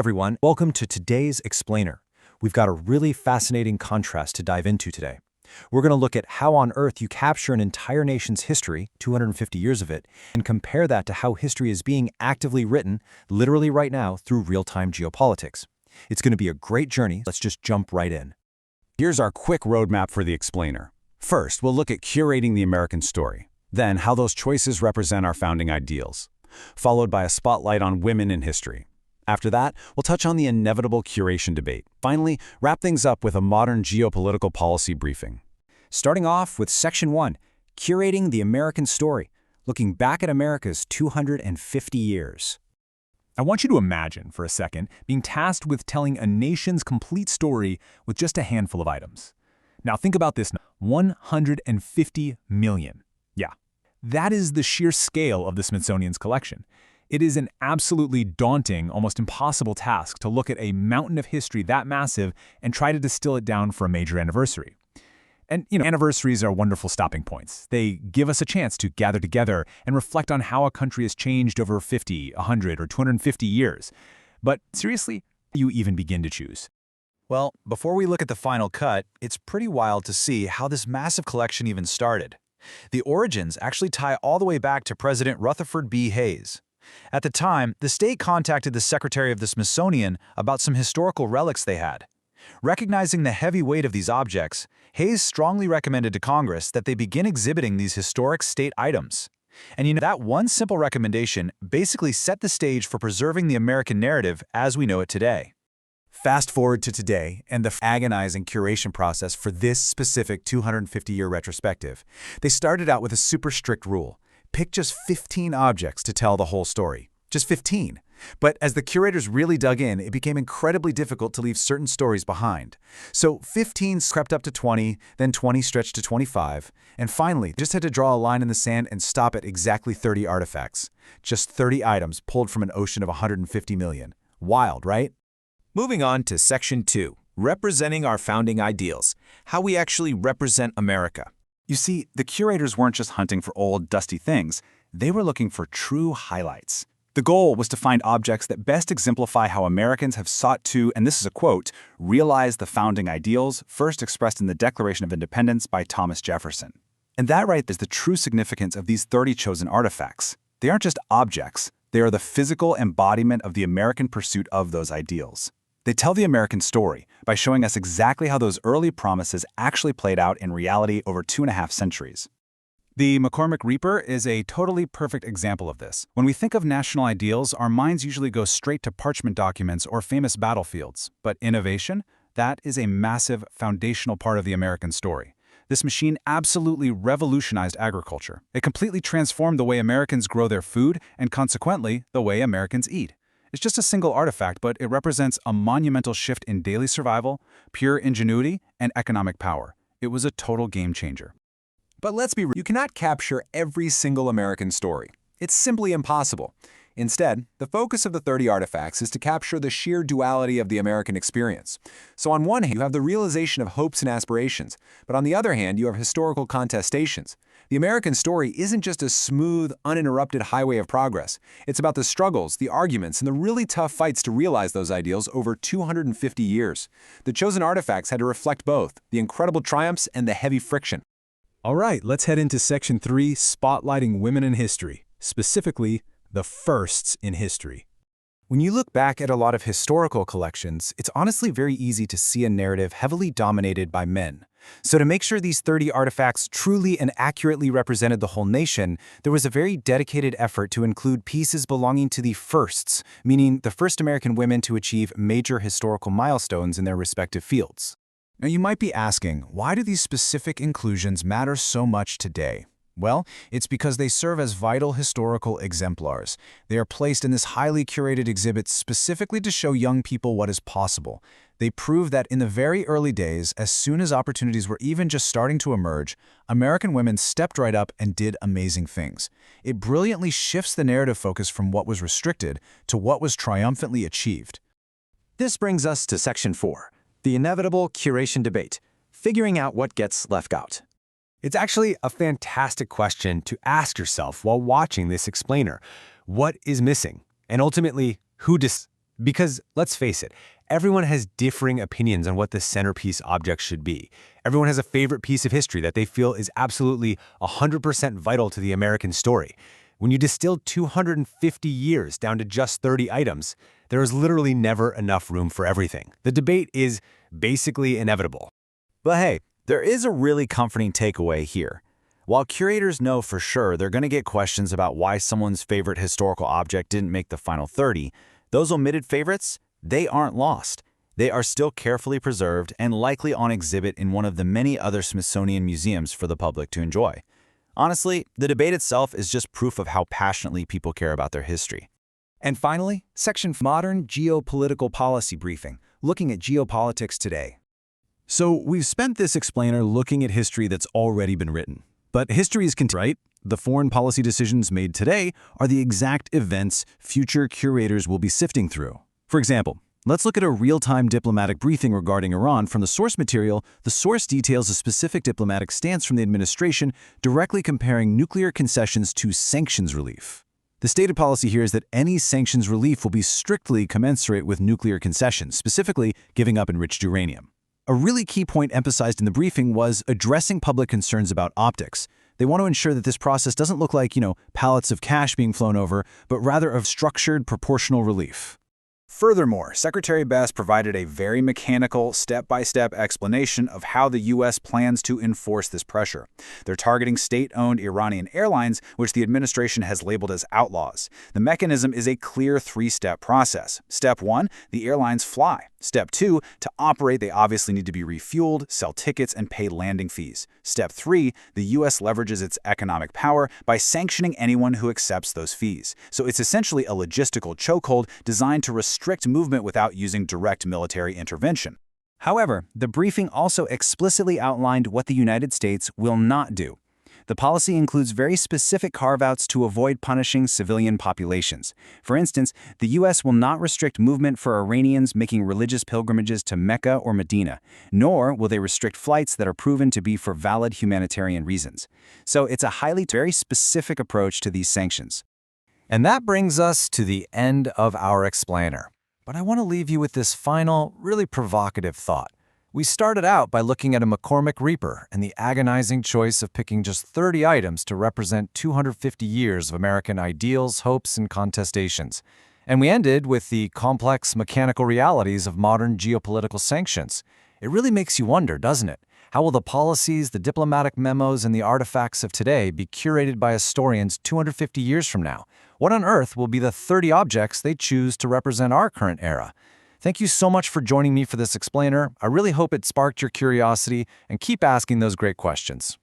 Everyone, welcome to today's Explainer. We've got a really fascinating contrast to dive into today. We're going to look at how on Earth you capture an entire nation's history, 250 years of it, and compare that to how history is being actively written, literally right now, through real-time geopolitics. It's going to be a great journey. Let's just jump right in. Here's our quick roadmap for the Explainer. First, we'll look at curating the American story. Then, how those choices represent our founding ideals. Followed by a spotlight on women in history. After that, we'll touch on the inevitable curation debate. Finally, wrap things up with a modern geopolitical policy briefing. Starting off with Section 1, Curating the American Story, looking back at America's 250 years. I want you to imagine, for a second, being tasked with telling a nation's complete story with just a handful of items. Now think about this, 150 million. Yeah, that is the sheer scale of the Smithsonian's collection. It is an absolutely daunting, almost impossible task to look at a mountain of history that massive and try to distill it down for a major anniversary. And, anniversaries are wonderful stopping points. They give us a chance to gather together and reflect on how a country has changed over 50, 100, or 250 years. But seriously, you even begin to choose? Well, before we look at the final cut, it's pretty wild to see how this massive collection even started. The origins actually tie all the way back to President Rutherford B. Hayes. At the time, the state contacted the Secretary of the Smithsonian about some historical relics they had. Recognizing the heavy weight of these objects, Hayes strongly recommended to Congress that they begin exhibiting these historic state items. And that one simple recommendation basically set the stage for preserving the American narrative as we know it today. Fast forward to today and the agonizing curation process for this specific 250-year retrospective. They started out with a super strict rule. Pick just 15 objects to tell the whole story. Just 15. But as the curators really dug in, it became incredibly difficult to leave certain stories behind. So 15 crept up to 20, then 20 stretched to 25, and finally, just had to draw a line in the sand and stop at exactly 30 artifacts. Just 30 items pulled from an ocean of 150 million. Wild, right? Moving on to Section 2, Representing Our Founding Ideals, How We Actually Represent America. You see, the curators weren't just hunting for old, dusty things. They were looking for true highlights. The goal was to find objects that best exemplify how Americans have sought to, and this is a quote, realize the founding ideals first expressed in the Declaration of Independence by Thomas Jefferson. And that right is the true significance of these 30 chosen artifacts. They aren't just objects. They are the physical embodiment of the American pursuit of those ideals. They tell the American story by showing us exactly how those early promises actually played out in reality over 2.5 centuries. The McCormick Reaper is a totally perfect example of this. When we think of national ideals, our minds usually go straight to parchment documents or famous battlefields. But innovation? That is a massive, foundational part of the American story. This machine absolutely revolutionized agriculture. It completely transformed the way Americans grow their food and, consequently, the way Americans eat. It's just a single artifact, but it represents a monumental shift in daily survival, pure ingenuity, and economic power. It was a total game changer. But let's be real, you cannot capture every single American story. It's simply impossible. Instead, the focus of the 30 artifacts is to capture the sheer duality of the American experience. So on one hand, you have the realization of hopes and aspirations, but on the other hand, you have historical contestations. The American story isn't just a smooth, uninterrupted highway of progress. It's about the struggles, the arguments, and the really tough fights to realize those ideals over 250 years. The chosen artifacts had to reflect both, the incredible triumphs and the heavy friction. All right, let's head into Section 3, Spotlighting Women in History, specifically the firsts in history. When you look back at a lot of historical collections, it's honestly very easy to see a narrative heavily dominated by men. So to make sure these 30 artifacts truly and accurately represented the whole nation, there was a very dedicated effort to include pieces belonging to the firsts, meaning the first American women to achieve major historical milestones in their respective fields. Now you might be asking, why do these specific inclusions matter so much today? Well, it's because they serve as vital historical exemplars. They are placed in this highly curated exhibit specifically to show young people what is possible. They prove that in the very early days, as soon as opportunities were even just starting to emerge, American women stepped right up and did amazing things. It brilliantly shifts the narrative focus from what was restricted to what was triumphantly achieved. This brings us to Section 4, the inevitable curation debate, figuring out what gets left out. It's actually a fantastic question to ask yourself while watching this explainer. What is missing? And ultimately, who decides? Because, let's face it, everyone has differing opinions on what the centerpiece object should be. Everyone has a favorite piece of history that they feel is absolutely 100% vital to the American story. When you distill 250 years down to just 30 items, there is literally never enough room for everything. The debate is basically inevitable. But hey, there is a really comforting takeaway here. While curators know for sure they're going to get questions about why someone's favorite historical object didn't make the final 30, those omitted favorites, they aren't lost. They are still carefully preserved and likely on exhibit in one of the many other Smithsonian museums for the public to enjoy. Honestly, the debate itself is just proof of how passionately people care about their history. And finally, Section Modern Geopolitical Policy Briefing, looking at geopolitics today. So we've spent this explainer looking at history that's already been written. But history is right? The foreign policy decisions made today are the exact events future curators will be sifting through. For example, let's look at a real-time diplomatic briefing regarding Iran from the source material. The source details a specific diplomatic stance from the administration, directly comparing nuclear concessions to sanctions relief. The stated policy here is that any sanctions relief will be strictly commensurate with nuclear concessions, specifically giving up enriched uranium. A really key point emphasized in the briefing was addressing public concerns about optics. They want to ensure that this process doesn't look like, pallets of cash being flown over, but rather of structured, proportional relief. Furthermore, Secretary Best provided a very mechanical, step-by-step explanation of how the U.S. plans to enforce this pressure. They're targeting state-owned Iranian airlines, which the administration has labeled as outlaws. The mechanism is a clear three-step process. Step 1, the airlines fly. Step 2, to operate, they obviously need to be refueled, sell tickets, and pay landing fees. Step 3, the U.S. leverages its economic power by sanctioning anyone who accepts those fees. So it's essentially a logistical chokehold designed to restrict movement without using direct military intervention. However, the briefing also explicitly outlined what the United States will not do. The policy includes very specific carve-outs to avoid punishing civilian populations. For instance, the U.S. will not restrict movement for Iranians making religious pilgrimages to Mecca or Medina, nor will they restrict flights that are proven to be for valid humanitarian reasons. So it's a very specific approach to these sanctions. And that brings us to the end of our explainer. But I want to leave you with this final, really provocative thought. We started out by looking at a McCormick Reaper and the agonizing choice of picking just 30 items to represent 250 years of American ideals, hopes, and contestations. And we ended with the complex mechanical realities of modern geopolitical sanctions. It really makes you wonder, doesn't it? How will the policies, the diplomatic memos, and the artifacts of today be curated by historians 250 years from now? What on earth will be the 30 objects they choose to represent our current era? Thank you so much for joining me for this explainer. I really hope it sparked your curiosity, and keep asking those great questions.